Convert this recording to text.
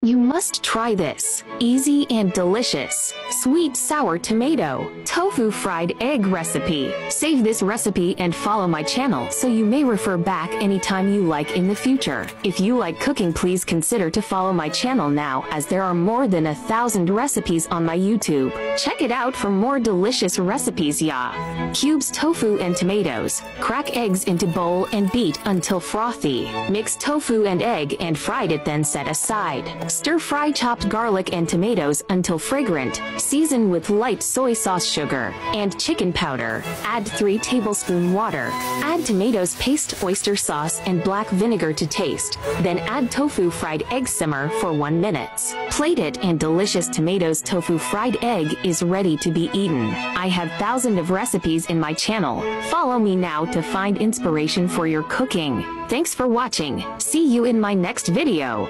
You must try this. Easy and delicious. Sweet sour tomato tofu fried egg recipe. Save this recipe and follow my channel so you may refer back anytime you like in the future. If you like cooking, please consider to follow my channel now, as there are more than 1,000 recipes on my YouTube. Check it out for more delicious recipes. Cubes tofu and tomatoes. Crack eggs into bowl and beat until frothy. Mix tofu and egg and fried it, then set aside. Stir-fry chopped garlic and tomatoes until fragrant. Season with light soy sauce, sugar, and chicken powder. Add 3 tablespoons water. Add tomatoes paste, oyster sauce, and black vinegar to taste. Then add tofu fried egg. Simmer for 1 minute. Plate it, and delicious tomatoes tofu fried egg is ready to be eaten. I have thousands of recipes in my channel. Follow me now to find inspiration for your cooking. Thanks for watching. See you in my next video.